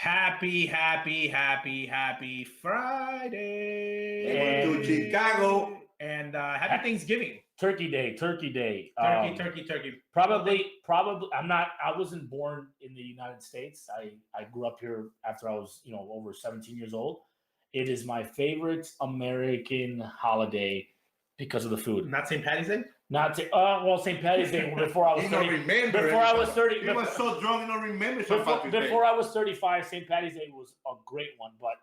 Happy Friday. To Chicago. And happy Thanksgiving. Turkey Day. Turkey. Probably. I wasn't born in the United States. I grew up here after I was, over 17 years old. It is my favorite American holiday because of the food. Not St. Patty's Day? St. Patty's Day before I was 30. Before I was 30. He was so drunk, he don't remember before I was 35, St. Patty's Day was a great one. But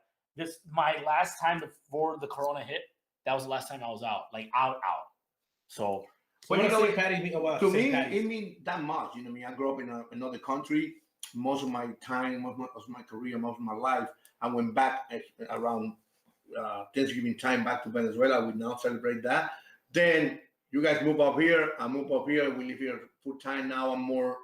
my last time before the Corona hit, that was the last time I was out. So what does St. Patty's mean? To me, it means that much. I grew up in another country. Most of my time, most of my career, most of my life, I went back around Thanksgiving time back to Venezuela. We now celebrate that. Then you guys move up here. I move up here. We live here full time now. I'm more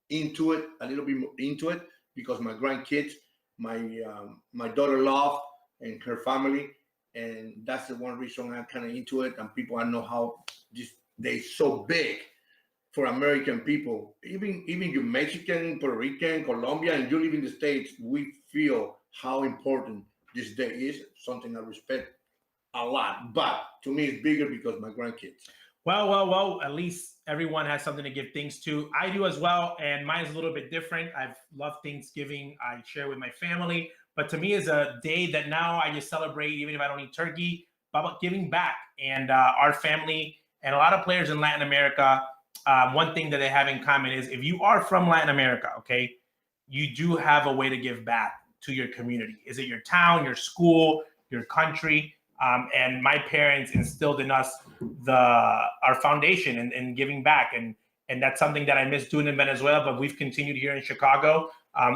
into it, a little bit more into it because my grandkids, my daughter-in-law and her family, and that's the one reason I'm kind of into it. And people, I know how this day is so big for American people. Even you Mexican, Puerto Rican, Colombia, and you live in the States, we feel how important this day is. Something I respect a lot. But to me, it's bigger because my grandkids. Well, at least everyone has something to give thanks to. I do as well, and mine is a little bit different. I've loved Thanksgiving. I share with my family. But to me, it's a day that now I just celebrate, even if I don't eat turkey, about giving back. And our family and a lot of players in Latin America, one thing that they have in common is if you are from Latin America, okay, you do have a way to give back to your community. Is it your town, your school, your country? And my parents instilled in us our foundation and giving back. And that's something that I miss doing in Venezuela, but we've continued here in Chicago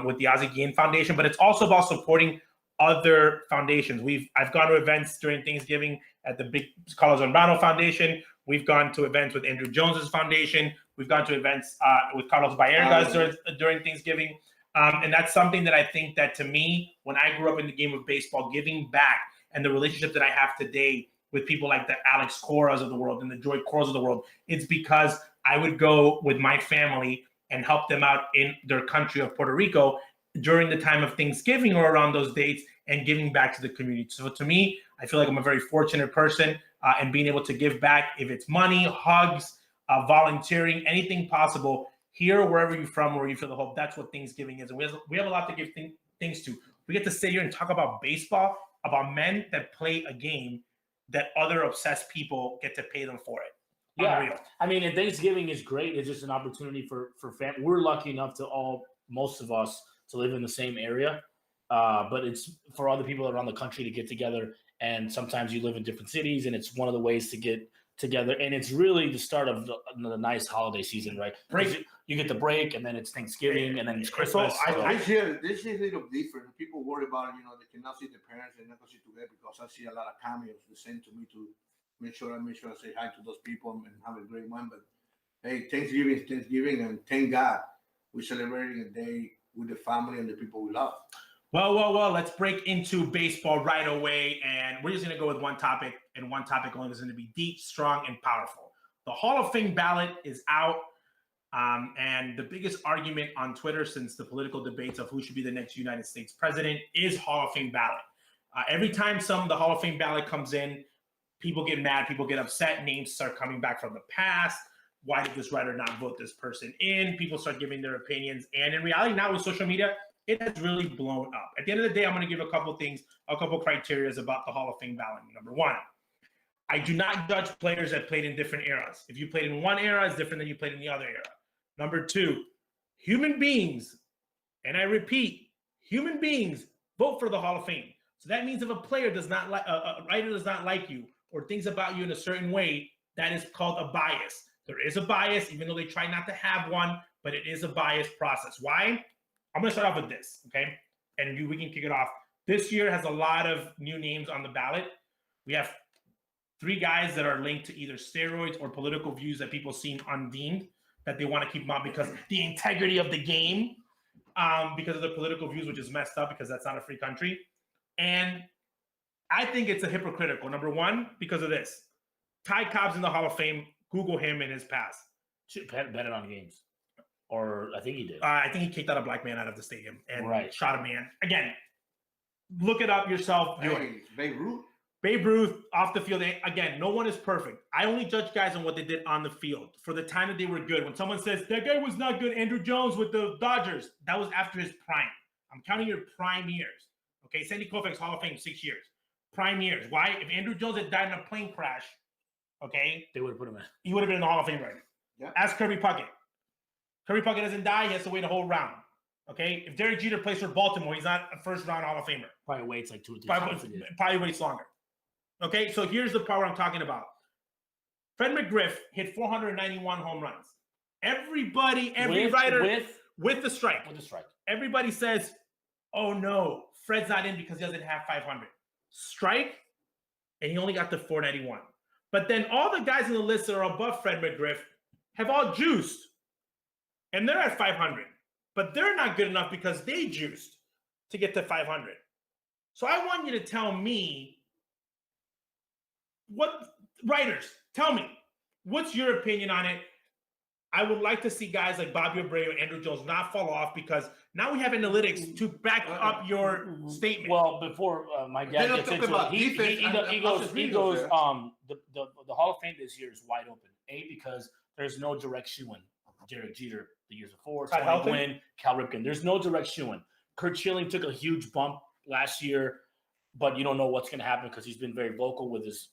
with the Guillén Foundation. But it's also about supporting other foundations. I've gone to events during Thanksgiving at the big Carlos Zambrano Foundation. We've gone to events with Andrew Jones's foundation. We've gone to events with Carlos Baerga's during Thanksgiving. And that's something that I think that, to me, when I grew up in the game of baseball, giving back and the relationship that I have today with people like the Alex Coras of the world and the Joy Coras of the world, it's because I would go with my family and help them out in their country of Puerto Rico during the time of Thanksgiving or around those dates and giving back to the community. So to me, I feel like I'm a very fortunate person and being able to give back, if it's money, hugs, volunteering, anything possible here, wherever you're from, where you feel the hope. That's what Thanksgiving is. And we have a lot to give things to. We get to sit here and talk about baseball, about men that play a game that other obsessed people get to pay them for it. Yeah, Unreal. I mean, and Thanksgiving is great. It's just an opportunity for family. We're lucky enough most of us, to live in the same area. But it's for other people around the country to get together. And sometimes you live in different cities, and it's one of the ways to get together. And it's really the start of the nice holiday season, right? You get the break, and then it's Thanksgiving, and then it's Christmas. So this year is a little different. People worry about, they cannot see the parents and not go see together, because I see a lot of cameos they send to me to make sure I say hi to those people and have a great one. But hey, Thanksgiving is Thanksgiving, and thank God we're celebrating a day with the family and the people we love. Well, let's break into baseball right away. And we're just going to go with one topic, and one topic only. Is going to be deep, strong, and powerful. The Hall of Fame ballot is out. And the biggest argument on Twitter since the political debates of who should be the next United States president is Hall of Fame ballot. Every time the Hall of Fame ballot comes in, people get mad, people get upset, names start coming back from the past. Why did this writer not vote this person in? People start giving their opinions. And in reality, now with social media, it has really blown up. At the end of the day, I'm going to give a couple criteria about the Hall of Fame ballot. Number one, I do not judge players that played in different eras. If you played in one era, it's different than you played in the other era. Number two, human beings, and I repeat, human beings vote for the Hall of Fame. So that means if a player does not like, a writer does not like you or thinks about you in a certain way, that is called a bias. There is a bias, even though they try not to have one, but it is a bias process. Why? I'm going to start off with this, okay? And we can kick it off. This year has a lot of new names on the ballot. We have 3 guys that are linked to either steroids or political views that people seem undeemed, that they want to keep them out because the integrity of the game, because of the political views, which is messed up because that's not a free country. And I think it's a hypocritical. Number one, because of this. Ty Cobb's in the Hall of Fame. Google him in his past. Bet it on games. or I think he did. I think he kicked out a black man out of the stadium and Right. shot a man. Again, look it up yourself. Hey, Babe Ruth. Babe Ruth off the field. Again, no one is perfect. I only judge guys on what they did on the field for the time that they were good. When someone says that guy was not good, Andrew Jones with the Dodgers, that was after his prime. I'm counting your prime years. Okay, Sandy Koufax, Hall of Fame, 6 years. Prime years. Why? If Andrew Jones had died in a plane crash, okay, They would have put him in. he would have been in the Hall of Fame right now. Yeah. Ask Kirby Puckett. Kirby Puckett doesn't die, he has to wait a whole round. Okay, if Derek Jeter plays for Baltimore, he's not a first round Hall of Famer. Probably waits like 2 or 3 times. Probably waits longer. Okay, so here's the part I'm talking about. Fred McGriff hit 491 home runs. Everybody, every writer with the strike. With the strike. Everybody says, oh no, Fred's not in because he doesn't have 500. Strike, and he only got to 491. But then all the guys in the list that are above Fred McGriff have all juiced. And they're at 500. But they're not good enough because they juiced to get to 500. So I want you to tell me, writers, tell me, what's your opinion on it? I would like to see guys like Bobby Abreu, Andrew Jones not fall off because now we have analytics to back up your statement. Well, before my dad gets into it, he goes, the Hall of Fame this year is wide open. A, because there's no direct shoe-in. Derek Jeter the years before, Tony Gwynn, Cal Ripken. There's no direct shoe-in. Curt Schilling took a huge bump last year, but you don't know what's going to happen because he's been very vocal with his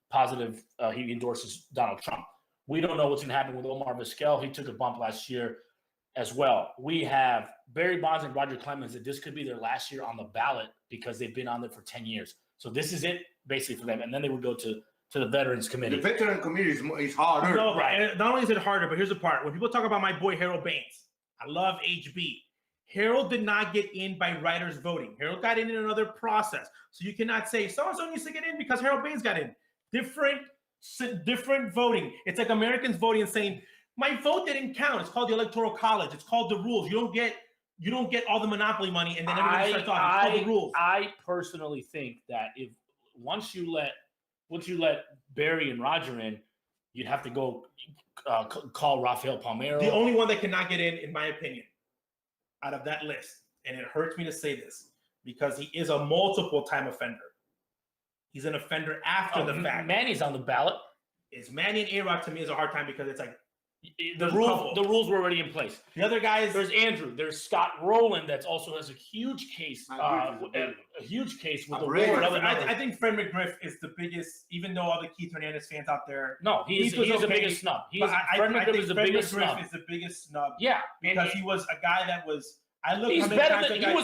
positive. He endorses Donald Trump. We don't know what's going to happen with Omar Vizquel. He took a bump last year as well. We have Barry Bonds and Roger Clemens that this could be their last year on the ballot because they've been on there for 10 years. So this is it basically for them. And then they would go to the Veterans Committee. The Veteran Committee is harder. No, right. Not only is it harder, but here's the part. When people talk about my boy Harold Baines, I love HB. Harold did not get in by writers voting. Harold got in another process. So you cannot say so-and-so needs to get in because Harold Baines got in. Different voting. It's like Americans voting and saying, my vote didn't count. It's called the Electoral College. It's called the rules. You don't get all the monopoly money and then everybody starts off. It's called the rules. I personally think that if once you let Barry and Roger in, you'd have to go call Rafael Palmeiro. The only one that cannot get in my opinion, out of that list, and it hurts me to say this, because he is a multiple-time offender. He's an offender after the fact. Manny's on the ballot. Is Manny and A-Rod to me is a hard time because it's like the rules were already in place. The other guys, there's Andrew, there's Scott Rowland that also has a huge case, a huge case with the war. I think Fred McGriff is the biggest, even though all the Keith Hernandez fans out there. No, he's the biggest snub. Fred McGriff is the biggest snub. Yeah, because he was a guy that was. He was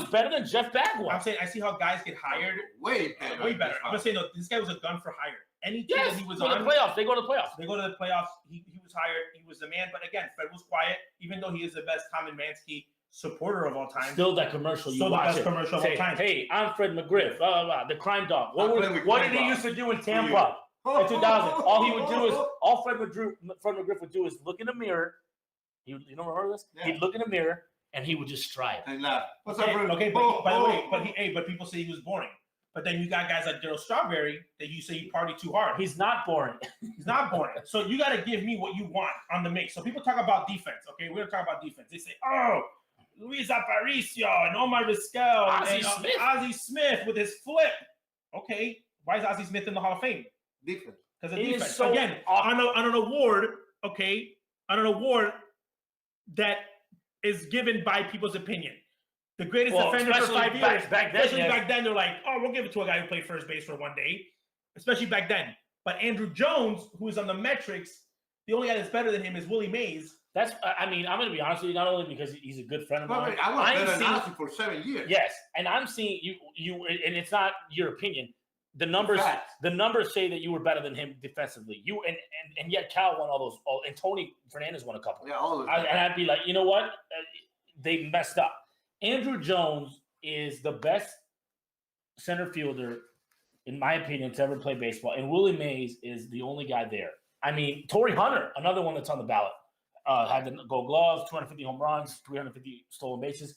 better than Jeff Bagwell. I'm saying I see how guys get hired way better. I'm just saying though, this guy was a gun for hire. Any team that he was on, the playoffs. They go to the playoffs. They go to the playoffs. He was hired. He was the man. But again, Fred was quiet, even though he is the best Tom and Mansky supporter of all time. Still that commercial. You watch it. Commercial of all time. Hey, I'm Fred McGriff. Blah, blah, blah, the crime dog. What did he used to do in Tampa in 2000? All he would do is Fred McGriff would do is look in the mirror. You don't remember this? Yeah. He'd look in the mirror and he would just strive. And what's up, okay, but by the way, but people say he was boring. But then you got guys like Darryl Strawberry that you say you party too hard. He's not boring. He's not boring. So you got to give me what you want on the mix. So people talk about defense. Okay, we're going to talk about defense. They say, oh, Luis Aparicio and Omar Vizquel and Ozzie Smith with his flip. Okay, why is Ozzie Smith in the Hall of Fame? Defense. Because of defense. So again, on an award, okay, on an award that is given by people's opinion. The greatest defender for 5 years. Back then, they're like, oh, we'll give it to a guy who played first base for one day. Especially back then. But Andrew Jones, who is on the metrics, the only guy that's better than him is Willie Mays. I'm going to be honest with you, not only because he's a good friend of mine. I was better than Ozzie for 7 years. Yes, and I'm seeing you, and it's not your opinion. The numbers say that you were better than him defensively. And yet Cal won all those, and Tony Fernandez won a couple. Yeah, all of them. And I'd be like, you know what? They messed up. Andrew Jones is the best center fielder, in my opinion, to ever play baseball. And Willie Mays is the only guy there. I mean, Torrey Hunter, another one that's on the ballot, had the Gold Glove, 250 home runs, 350 stolen bases.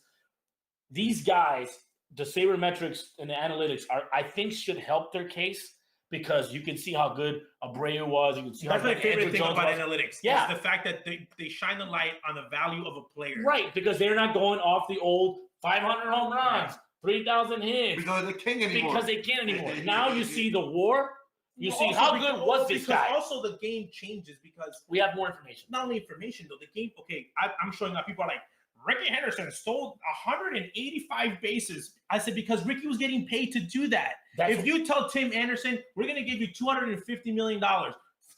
These guys, the sabermetrics and the analytics I think should help their case. because you can see how good Abreu was. You can see That's how my good favorite Andrew thing Jones about was. analytics. Yeah. Is the fact that they shine the light on the value of a player. Right, because they're not going off the old 500 home runs, 3,000 hits. Because they can't anymore. Because they can't anymore. Now you see the WAR. You see Also how because- good was this guy. Also, the game changes because We have more information. not only information though. The game. Okay, I'm showing up. People are like, Ricky Henderson stole 185 bases. I said because Ricky was getting paid to do that. If you tell Tim Anderson, we're going to give you $250 million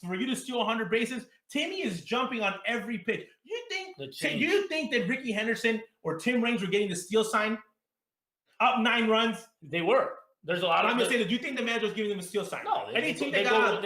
for you to steal 100 bases, Timmy is jumping on every pitch. You think that Ricky Henderson or Tim Raines were getting the steal sign up 9 runs? They were. There's a lot of. I'm just saying, do you think the manager was giving them a steal sign? No. Any team they got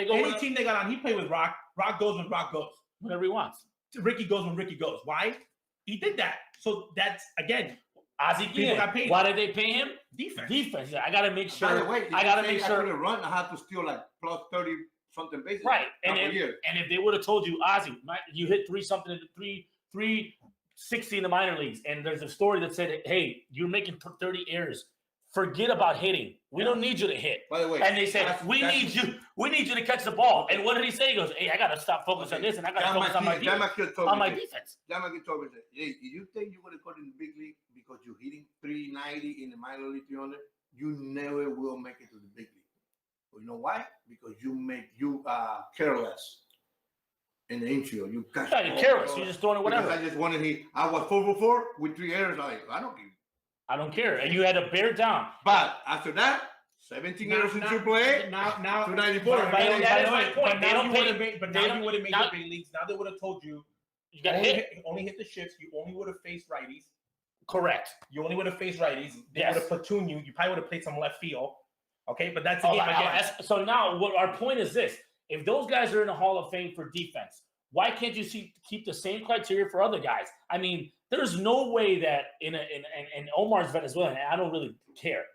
on, he played with Rock. Rock goes when Rock goes. Whatever he wants. Ricky goes when Ricky goes. Why? He did that. So that's, again, Ozzie Guillén. Why did they pay him? Defense. I got to make sure. By the way, I got to make sure. Run, I have to steal like plus 30 something bases. Right. And if they would have told you, Ozzie, you hit 360 in the minor leagues, and there's a story that said, hey, you're making 30 errors. Forget about hitting. We don't need you to hit. By the way, and they said, we need you to catch the ball. And what did he say? He goes, hey, I got to stop focusing on this, and I got to focus on my defense. That might told me, hey, you think you're going to go in the big league because you're hitting 390 in the minor league 300? You never will make it to the big league. But you know why? Because you careless in the infield. You're careless. You're just throwing it whatever. I just wanted I was 4 for 4 with 3 errors. I don't care. And you had to bear down. But after that, 17 errors in AAA. Now 294. But now you would have made the big leagues. Now they would have told you got to hit. Only hit the shifts. You only would have faced righties. Correct. You only would have faced righties. They would have platooned you. You probably would have played some left field. Okay, but that's the game again. So now, what our point is this: if those guys are in the Hall of Fame for defense, why can't you keep the same criteria for other guys? I mean, there's no way that in Omar's Venezuelan, and I don't really care.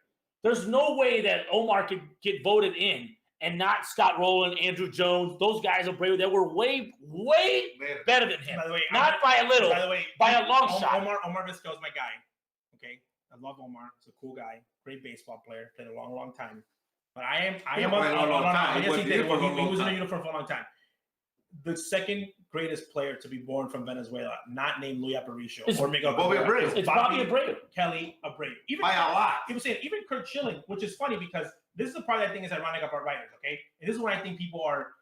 There's no way that Omar could get voted in and not Scott Rowland, Andrew Jones, those guys are brave. They were way better than him. By the way, not by a little, by a long shot. Omar Vizquel is my guy. Okay, I love Omar. He's a cool guy, great baseball player, played a long time. But I was in a uniform for a long time. The second greatest player to be born from Venezuela, not named Luis Aparicio or Miguel Abreu. It's Bobby Abreu. Kelly Abreu. By a lot. He was saying, even Kurt Schilling, which is funny because this is the part that I think is ironic about writers, okay? And this is what I think people are,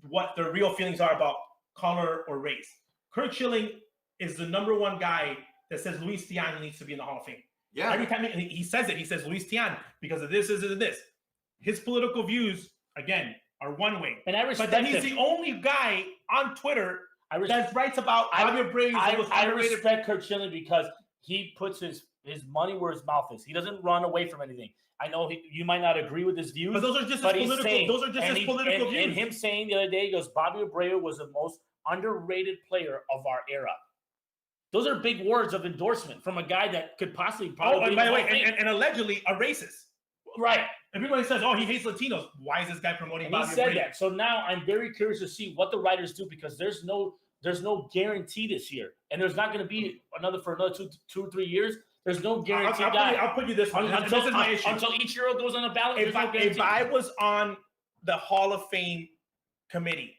what their real feelings are about color or race. Kurt Schilling is the #1 guy that says Luis Tian needs to be in the Hall of Fame. Yeah. Every time he says it, he says Luis Tian because of this, this. His political views, again, are one way. And I respect but then he's the only guy on Twitter that writes about Bobby Abreu. I respect Kurt Schilling because he puts his money where his mouth is. He doesn't run away from anything. I know you might not agree with his views, but those are just his political views. And him saying the other day, he goes, Bobby Abreu was the most underrated player of our era. Those are big words of endorsement from a guy that could probably. And by the way, and allegedly a racist. Right. Everybody says, "Oh, he hates Latinos." Why is this guy promoting Bobby Abreu? He said that. So now I'm very curious to see what the writers do because there's no guarantee this year, and there's not going to be another 2 or 3 years. There's no guarantee. I'll put you this one. This is my issue. Until Ichiro goes on the ballot. If I was on the Hall of Fame committee,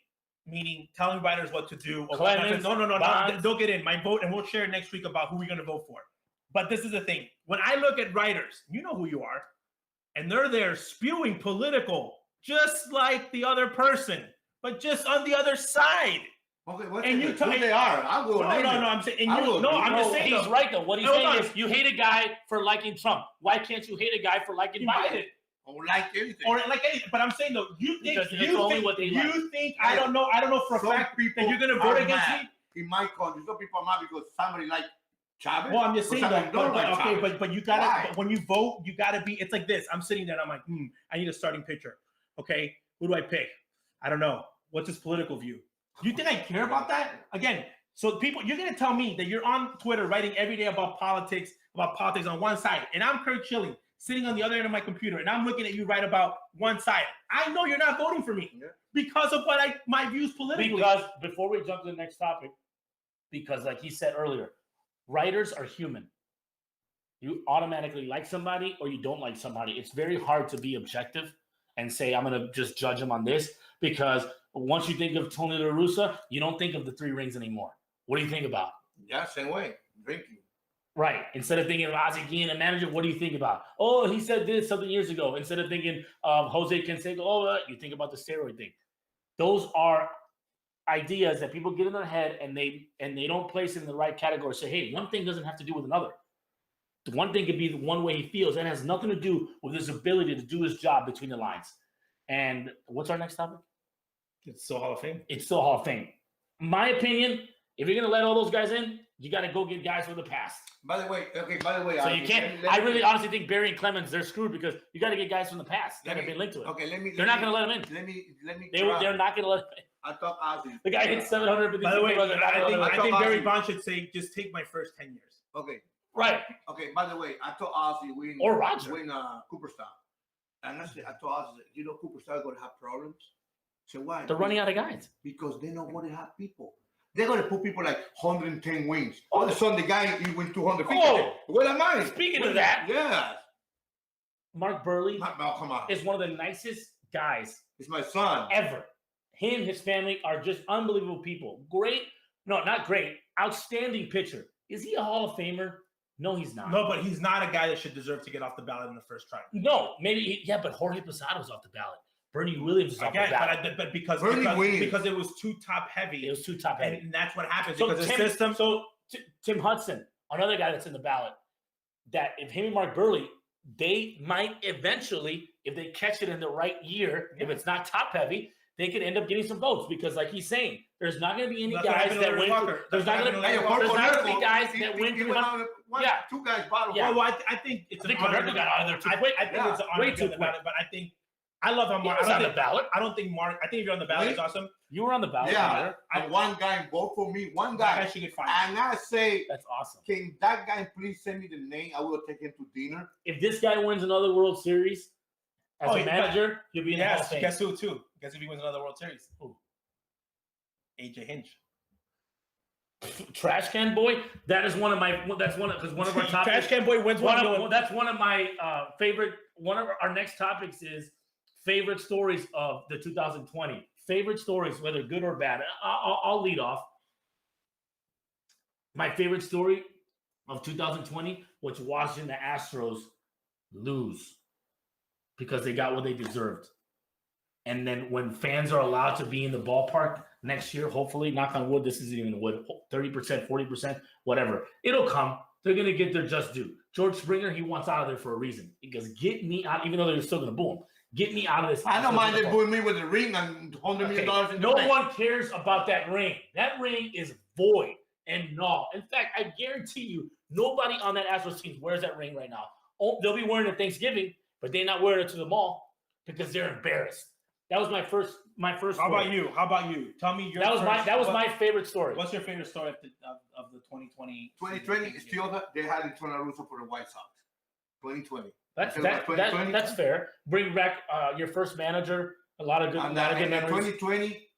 meaning telling writers what to do, Clemens, no, they'll get in my vote, and we'll share next week about who we're going to vote for. But this is the thing: when I look at writers, you know who you are. And they're there spewing political, just like the other person, but just on the other side. Okay, and you tell me they are. I will. No, I'm saying. I'm just saying. He's right though. What he's saying is, you hate a guy for liking Trump. Why can't you hate a guy for liking Biden? Or like anything. But I'm saying though, you think I don't know for a fact that you're gonna vote against me. In my country, some people are mad because somebody like Chavez. Well, I'm just saying that, but you gotta, when you vote, you gotta be, it's like this. I'm sitting there and I'm like, I need a starting pitcher. Okay, who do I pick? I don't know. What's his political view? Do you think I care about that? Again, so people, you're gonna tell me that you're on Twitter writing every day about politics on one side, and I'm Kurt Schilling sitting on the other end of my computer, and I'm looking at you write about one side. I know you're not voting for me because of my views politically. Because before we jump to the next topic, because like he said earlier, writers are human. You automatically like somebody or you don't like somebody. It's very hard to be objective. and say, I'm going to just judge him on this, because once you think of Tony La Russa, you don't think of the 3 rings anymore. What do you think about? Yeah, same way. Drinking. Right. Instead of thinking of Ozzie Guillén, a manager, what do you think about? Oh, he said this something years ago. Instead of thinking of Jose Canseco, you think about the steroid thing. Those are ideas that people get in their head, and they don't place it in the right category. Say, hey, one thing doesn't have to do with another. The one thing could be the one way he feels, and it has nothing to do with his ability to do his job between the lines. And what's our next topic? It's still Hall of Fame. It's still Hall of Fame. My opinion, if you're going to let all those guys in, you got to go get guys from the past. By the way, So you can't. I really honestly think Barry and Clemens, they're screwed, because you got to get guys from the past that have been linked to it. Okay, They're not going to let them in. Let me. They're not going to let them in. I thought Ozzy. The guy hit 750. By the way, I think Barry Ozzy. Bonds should say, just take my first 10 years. Okay. Right. Okay. By the way, I thought Ozzy win Or Roger. win Cooperstown, and I thought Ozzy, you know, Cooperstown going to have problems. So why? They're running out of guys. Because they don't want to have people. They're going to put people like 110 wins. All of a sudden, the guy he win 250. Oh. What am I? Speaking of that, yeah. Mark Burley Come on. is one of the nicest guys It's my son. ever. Him, his family are just unbelievable people. Great. No, not great. Outstanding pitcher. Is he a Hall of Famer? No, he's not. No, but he's not a guy that should deserve to get off the ballot in the first try. No, maybe. Yeah, but Jorge Posado's off the ballot. Bernie Williams is off the ballot. But because it was too top heavy. It was too top heavy. And that's what happens So because the system. Tim Hudson, another guy that's in the ballot, that if him and Mark Burley, they might eventually, if they catch it in the right year, if it's not top heavy, they could end up getting some votes, because, like he's saying, there's not going to be any guys that win. There's not going to be guys that win 300. Yeah, 2 guys bottom. Yeah. Well, I think it's an honor. Roberto got out of there too quick. I think it's an honor way to too get on the ballot, quick. but I think I love how Mark. He was on the ballot. I don't think Mark. I think if you're on the ballot, it's awesome. You were on the ballot. Yeah, and one guy vote for me. One That guy. guy should get fired. And I say, That's awesome. can that guy please send me the name? I will take him to dinner. If this guy wins another World Series as a manager, you'll be in the Hall of Yes, Fame. guess who too? Guess if he wins another World Series? Who? AJ Hinch. Trash Can Boy. That is one of my. That's one because one of our topics. Trash Can Boy wins one. That's one of my favorite. One of our next topics is favorite stories of the 2020. Favorite stories, whether good or bad. I'll lead off. My favorite story of 2020 was watching the Astros lose because they got what they deserved. And then when fans are allowed to be in the ballpark next year, hopefully, knock on wood, this isn't even wood, 30%, 40%, whatever. It'll come. They're going to get their just due. George Springer, he wants out of there for a reason. He goes, get me out, even though they're still going to boo him. Get me out of this. I don't mind them booing me with a ring and $100 million. In no the bank. one cares about that ring. That ring is void and null. In fact, I guarantee you, nobody on that Astros team wears that ring right now. Oh, they'll be wearing it at Thanksgiving, but they're not wearing it to the mall because they're embarrassed. That was my first. How about you? Tell me your. That was my favorite story. What's your favorite story of the 2020? 2020 is still they had it Tony La Russa for the White Sox. 2020. That's fair. Bring back your first manager. A lot of good. And a lot of good memories. 2020.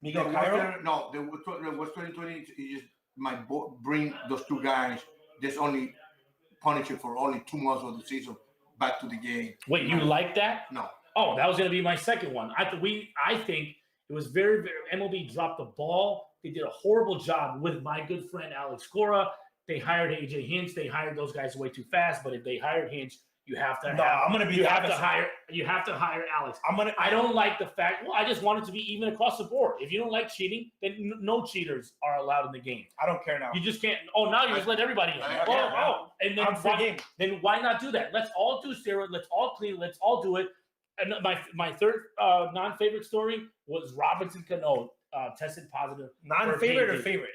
Miguel Cairo? No, there was 2020. It just bring those 2 guys. Just only punish it for only 2 months of the season back to the game. Wait, you like that? No. Oh, that was going to be my second one. I think it was very, very. MLB dropped the ball. They did a horrible job with my good friend Alex Cora. They hired AJ Hinch. They hired those guys way too fast. But if they hired Hinch, you have to. You have to hire Alex. I don't like the fact. Well, I just want it to be even across the board. If you don't like cheating, then no cheaters are allowed in the game. I don't care now. You just can't. Oh, now you just let everybody in. And then why not do that? Let's all do steroids. Let's all clean. Let's all do it. And my third non-favorite story was Robinson Cano tested positive. Non-favorite or favorite?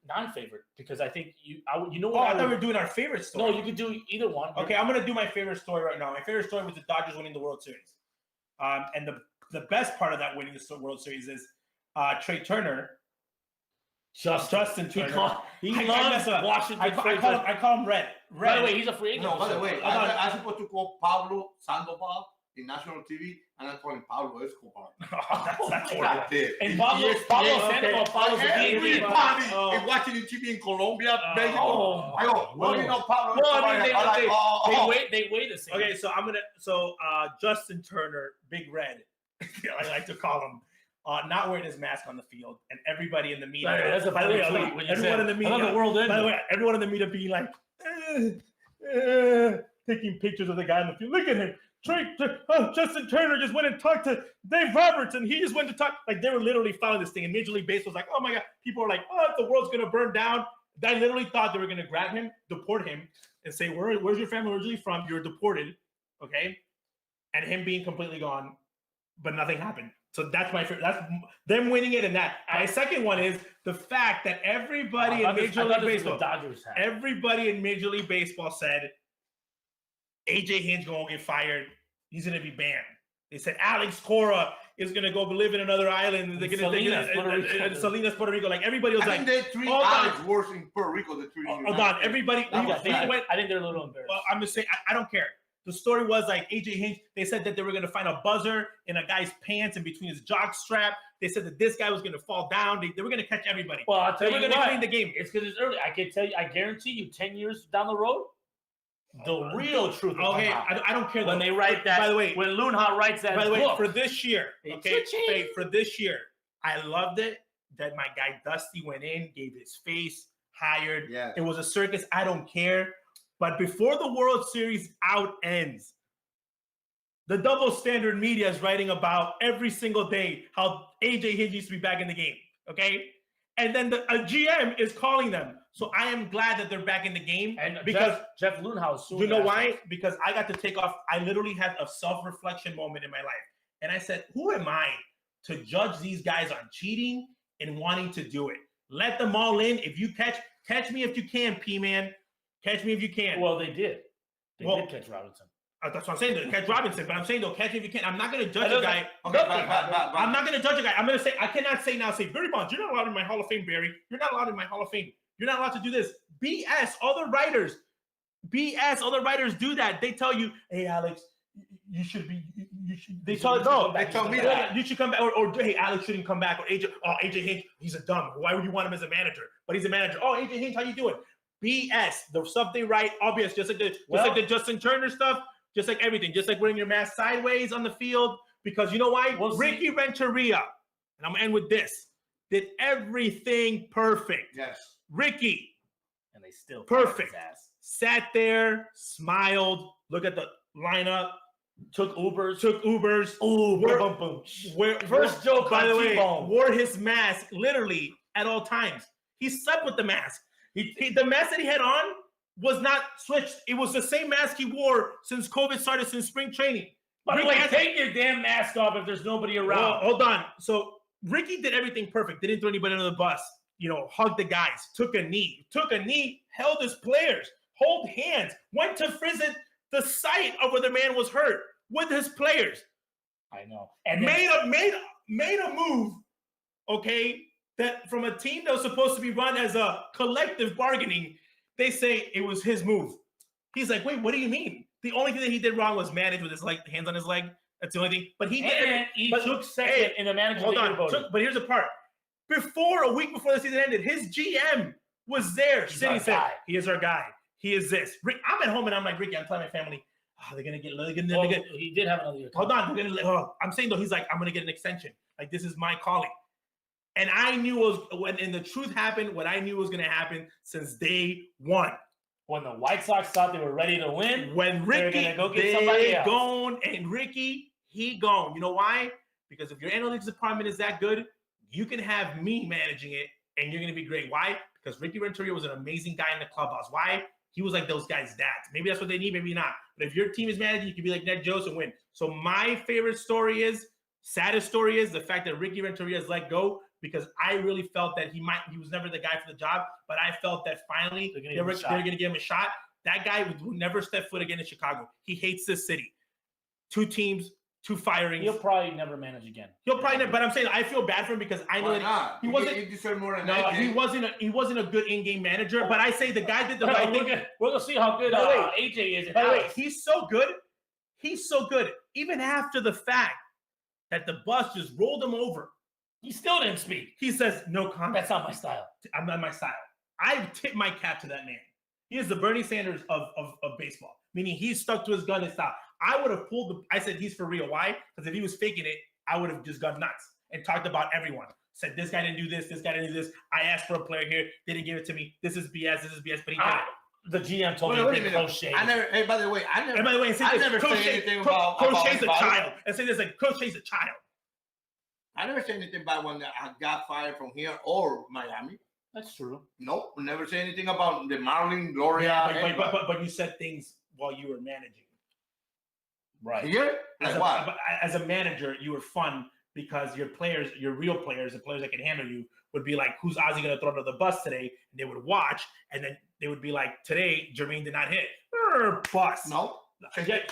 Non-favorite, because I think you know what? I thought we were doing our favorite story. No, you could do either one. Okay, I'm gonna do my favorite story right now. My favorite story was the Dodgers winning the World Series. And the best part of that winning the World Series is Trey Turner. Justin Turner. He loves Washington. I call him Red. By the way, he's a free agent. No, by the way, I'm supposed to call Pablo Sandoval. in national TV, and I call him Pablo Escobar. That's horrible. That's it. And Pablo Sandoval follows the Everybody DMV. is watching TV in Colombia, Mexico. Oh, I go, well, you know, Pablo Well, Escobar. I mean, I'm like, they weigh the same. Okay, so Justin Turner, Big Red, I like to call him, not wearing his mask on the field, and everybody in the media. Sorry, that's a by the way, funny tweet when you everyone said, in the media. "I love the world ended." By the way, everyone in the media being like, taking pictures of the guy on the field. Look at him. Justin Turner just went and talked to Dave Roberts, and he just went to talk. Like, they were literally following this thing. And Major League Baseball was like, oh my God. People are like, oh, the world's going to burn down. I literally thought they were going to grab him, deport him, and say, where's your family originally from? You're deported. Okay. And him being completely gone, but nothing happened. So that's my favorite. That's them winning it. And that. My second one is the fact that everybody in Major League Baseball, everybody in Major League Baseball said, AJ Hinch gonna get fired. He's gonna be banned. They said Alex Cora is gonna go live in another island. They're gonna Salinas, Puerto Rico. Like, everybody was I like, think they treat Alex worse in Puerto Rico than treating hold on, everybody. I think they're a little embarrassed. Well, I'm just saying, I don't care. The story was like AJ Hinch. They said that they were gonna find a buzzer in a guy's pants and between his jock strap. They said that this guy was gonna fall down. They were gonna catch everybody. Well, I'll tell they you were gonna what, clean the game. it's because it's early. I can tell you, I guarantee you, 10 years down the road, the real truth will Okay, come out. I don't care When they write that. By the way, when Lunha writes that. by the way, book, for this year, okay, Cha-ching. for this year, I loved it that my guy Dusty went in, gave his face, hired. Yes. It was a circus. I don't care. But before the World Series out ends, the double standard media is writing about every single day how AJ Hinch used to be back in the game. Okay. And then a GM is calling them. So I am glad that they're back in the game. And because Jeff Lunhaus. you know why? Because I got to take off. I literally had a self-reflection moment in my life. And I said, who am I to judge these guys on cheating and wanting to do it? Let them all in. If you catch me if you can, P-Man. Catch me if you can. Well, they did. They Well, did catch Robinson. That's what I'm saying. Though. Catch Robinson. But I'm saying, though, catch me if you can. I'm not going to judge a guy. Okay, I'm not going to judge a guy. I'm going to say, I cannot say now, say, Barry Bonds, you're not allowed in my Hall of Fame, Barry. You're not allowed in my Hall of Fame. You're not allowed to do this. BS. Other writers do that. They tell you, hey, Alex, you should be, they tell me that. You should come back. Or hey, Alex shouldn't come back. Or AJ Hinch, he's a dumb. Why would you want him as a manager? But he's a manager. Oh, AJ Hinch, how you doing? BS. The stuff they write, obvious, just like the Justin Turner stuff, just like everything, just like wearing your mask sideways on the field. Because you know why? Ricky Renteria, and I'm gonna end with this, did everything perfect. Yes. Ricky, And they still perfect. his ass. Sat there, smiled, look at the lineup, Took Ubers. Ooh, Boom, boom. First joke by on the way, T-Bone. wore his mask literally at all times. He slept with the mask. The mask that he had on was not switched. It was the same mask he wore since COVID started, since spring training. By the way, take your damn mask off if there's nobody around. Well, hold on. So Ricky did everything perfect. Didn't throw anybody under the bus. You know, hugged the guys. Took a knee. Held his players. Hold hands. Went to visit the site of where the man was hurt with his players. I know. And Made a move. Okay, that from a team that was supposed to be run as a collective bargaining, they say it was his move. He's like, wait, what do you mean? The only thing that he did wrong was manage with his hands on his leg. That's the only thing. But he took second in the manager. Hold on. But here's the part. A week before the season ended, his GM was there. City said, he is our guy. He is this. I'm at home and I'm like, Ricky, I'm telling my family, they're gonna get. He did have another year. Hold on. I'm saying though, he's like, I'm gonna get an extension. Like, this is my calling. And I knew when the truth happened, what I knew was gonna happen since day one. When the White Sox thought they were ready to win, when Ricky, go get somebody else. Gone, and Ricky, he gone. You know why? Because if your analytics department is that good, you can have me managing it, and you're gonna be great. Why? Because Ricky Renteria was an amazing guy in the clubhouse. Why? He was like those guys' dads. Maybe that's what they need, maybe not. But if your team is managing, you can be like Ned Jones and win. So my favorite story is, saddest story is the fact that Ricky Renteria is let go, because I really felt that he was never the guy for the job, but I felt that finally they're going to give him a shot. That guy would never step foot again in Chicago. He hates this city. 2 teams, 2 firings. He'll probably never manage again. He'll probably never, but I'm saying I feel bad for him because I know that he wasn't. He deserved more than that. He wasn't a good in-game manager. But I say the guy did the right thing. We're gonna see how good AJ is. By the way, he's so good. He's so good. Even after the fact that the bus just rolled him over, He still didn't speak. he says, no contact. That's not my style. I'm not my style. I tip my cap to that man. He is the Bernie Sanders of baseball, meaning he's stuck to his gun and style. I would have pulled I said he's for real. Why? Because if he was faking it, I would have just gone nuts and talked about everyone. Said this guy didn't do this guy didn't do this. I asked for a player here, they didn't give it to me. This is BS, but he did it. The GM told me Wait a to minute. crochet. I never. Hey, by the way, I never. And by the way, I never say anything about Crochet's a about child. And say this like Crochet's a child. I never say anything about when I got fired from here or Miami. That's true. Nope, never say anything about the Marlin, Gloria. Yeah, but you said things while you were managing. Right. Here? Like what? But as a manager, you were fun because your players, your real players, the players that can handle you, would be like, who's Ozzy going to throw to the bus today? And they would watch, and then they would be like, today, Jermaine did not hit. Bus. No. Check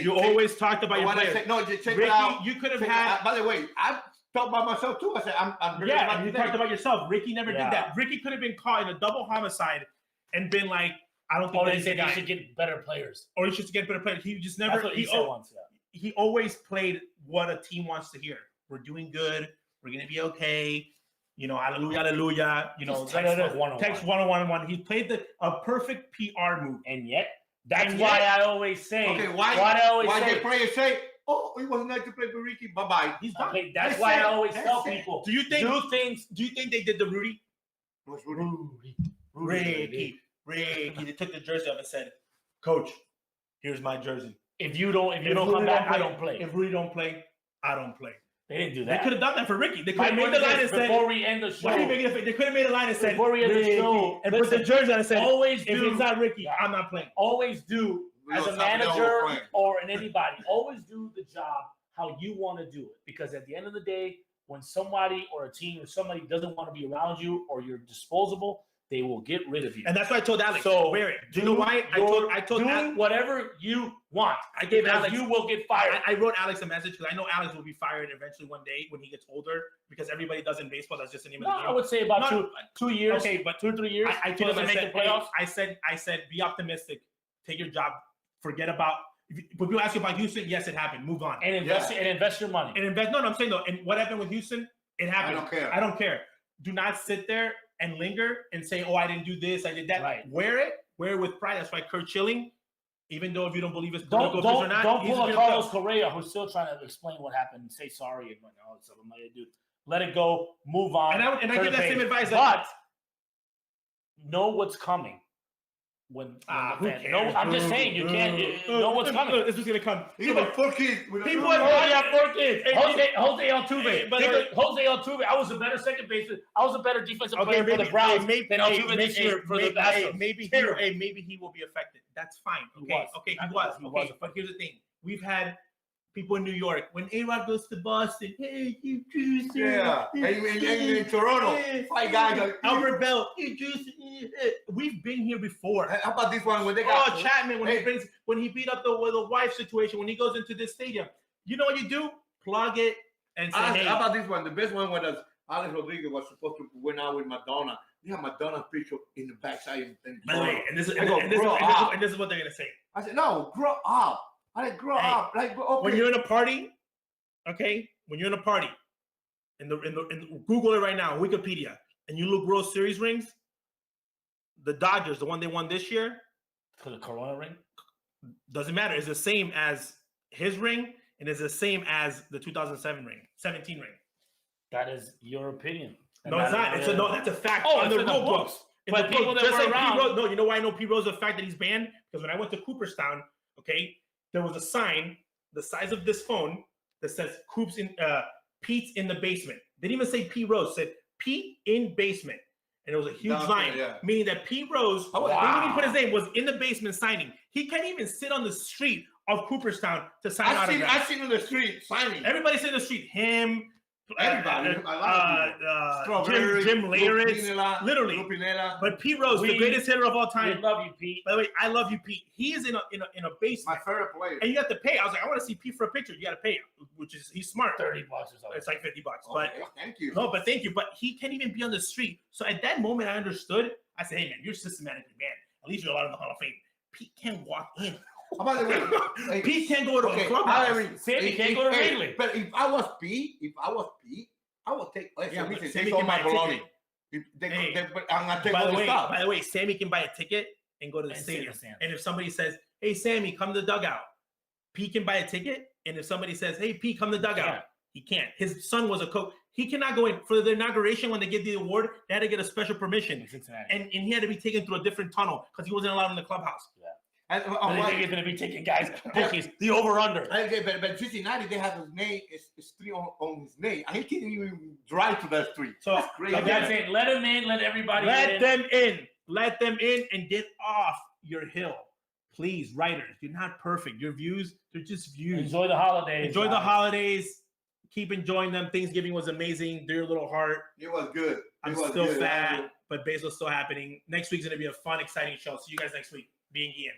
You always talked about your players. No, just check Ricky, it out. you could have had. By the way, I talked about myself too. I said, I'm very Yeah, about and you today. talked about yourself. Ricky never Yeah. did that. Ricky could have been caught in a double homicide and been like, I don't think Or they he's said the they guy. should get better players. Or he should get better players. He just never. That's what he said once. Yeah. He always played what a team wants to hear. We're doing good. We're gonna be okay. You know, hallelujah, hallelujah. You know, Just text one-on-one. text 1-on-1. He played a perfect PR move. And yet, that's And why yet- I always say. Okay, why the players say, oh, it wasn't nice to play with Ricky. Bye bye. He's done. Okay, that's why I always That's tell it. people. Do you think? Do things. Do you think they did the Rudy? What's Rudy? Ricky. They took the jersey off and said, "Coach, here's my jersey. If you don't Rudy come back, I play- don't play. If Rudy don't play, I don't play." They didn't do They that. could have done that for Ricky. They could My have made point the is line and this, said, before we end the Why are you show, making it? They could have made a line and said, Before we end the Ricky, show, and put the listen, jersey on and said, always if do. it's not Ricky, Yeah. I'm not playing. Always do We as don't a stop the manager overplaying. or in anybody. Always do the job how you want to do it. Because at the end of the day, when somebody or a team or somebody doesn't want to be around you or you're disposable, they will get rid of you. And that's why I told Alex, So, wear it. Do you know why? I told do Alex, whatever you want. I gave Because Alex, you will get fired. I wrote Alex a message because I know Alex will be fired eventually one day when he gets older because everybody does in baseball. That's just the name of No, the game. I would say about No, 2 years. Okay, but 2 or 3 years. I told him, doesn't make the playoffs. I said, be optimistic. Take your job. Forget about. When people ask you about Houston, yes, it happened. Move on. And invest your money. And invest. No, I'm saying though. And what happened with Houston? It happened. I don't care. Do not sit there and linger and say, "Oh, I didn't do this. I did that." Right. Wear it with pride. That's why Kurt Schilling, even though if you don't believe it's Don't political or not, he's pull a good Carlos stuff. Correa who's still trying to explain what happened and say sorry and all that stuff. I'm like, dude, let it go, move on. And I turn give the that same page. advice. But know what's coming. When Who the cares? fan, no, I'm just saying you can't know what's coming. This was gonna come. You have 4 kids. People Oh, are- yeah, 4 kids. Hey, Jose Altuve. Hey, but- Jose Altuve. I was a better second baseman. I was a better defensive player for the Browns than Altuve this year for the Astros. Maybe he will be affected. That's fine. He Okay, was. okay, he He was. was. Okay, but here's the thing: we've had people in New York when A-Rod goes to Boston. Hey, you juice. Yeah. And in Toronto, 5 guys. Like, Albert Bell. You juice. We've been here before. How about this one when they got Chapman when he beat up the wife situation when he goes into this stadium. You know what you do? Plug it and say, hey. How about this one? The best one was Alex Rodriguez was supposed to win out with Madonna. You have Madonna picture in the backside. By the way, and this is I go, and this grow is up. and this is what they're gonna say. I said, no, grow up. I said, grow Hey, up. Like, okay. When you're in a party, okay, when you're in a party, in Google it right now, Wikipedia, and you look World Series rings, the Dodgers, the one they won this year, For the Corona ring. doesn't matter. It's the same as his ring, and it's the same as the 2007 ring, 17 ring. That is your opinion. No, it's not. That's a fact. Oh, on it's the in the rule book. books. In But the people book, that just were like around- P. Rose. No, you know why I know P. Rose the fact that he's banned? Because when I went to Cooperstown, okay, there was a sign the size of this phone that says Pete's in the basement. They didn't even say P. Rose. It said Pete in basement. And it was a huge Okay, line, yeah. meaning that P. Rose, Oh, they wow. didn't even put his name, was in the basement signing. He can't even sit on the street of Cooperstown to sign I autographs. seen on the street signing. Everybody's in the street. Him, Everybody. Strawberry, Jim Laris, Lupinella, literally. Lupinella. But Pete Rose, the greatest hitter of all I time. love you, Pete. By the way, I love you, Pete. He is in a My basement, favorite player. and you have to pay. I was like, I want to see Pete for a picture. You got to pay, which is he's smart. $30 or something. It's like $50, Oh, but thank you. no, but thank you. But he can't even be on the street. So at that moment, I understood. I said, hey man, you're systematically banned. At least you're allowed in the Hall of Fame. Pete can't walk in. How about the way? Pete can't go to a clubhouse. Sammy can't go to Wrigley. But if I was Pete, I would take. Yeah, but Listen, Sammy take all can my buy a ticket. belongings. I'm gonna take By all the the way, stuff. by the way, Sammy can buy a ticket and go to the And sit in stadium. the stands. And if somebody says, "Hey, Sammy, come to the dugout," Pete can buy a ticket. And if somebody says, "Hey, Pete, come to the dugout," he can't. His son was a coach. He cannot go in for the inauguration when they give the award. They had to get a special permission, In Cincinnati. and he had to be taken through a different tunnel because he wasn't allowed in the clubhouse. And But I think he's going to be taking guys bookies, the over-under. but Cincinnati, they have his name, his street on his name, and he can't even drive to that street. So That's crazy. Like that's it. Let him in. Let everybody let in. them in. Let them in and get off your hill. Please, writers, you're not perfect. Your views, they're just views. Enjoy the holidays. Enjoy the guys. holidays. Keep enjoying them. Thanksgiving was amazing. Dear little heart. It was good. I'm still fat, but baseball's still happening. Next week's going to be a fun, exciting show. See you guys next week. Being Guillén.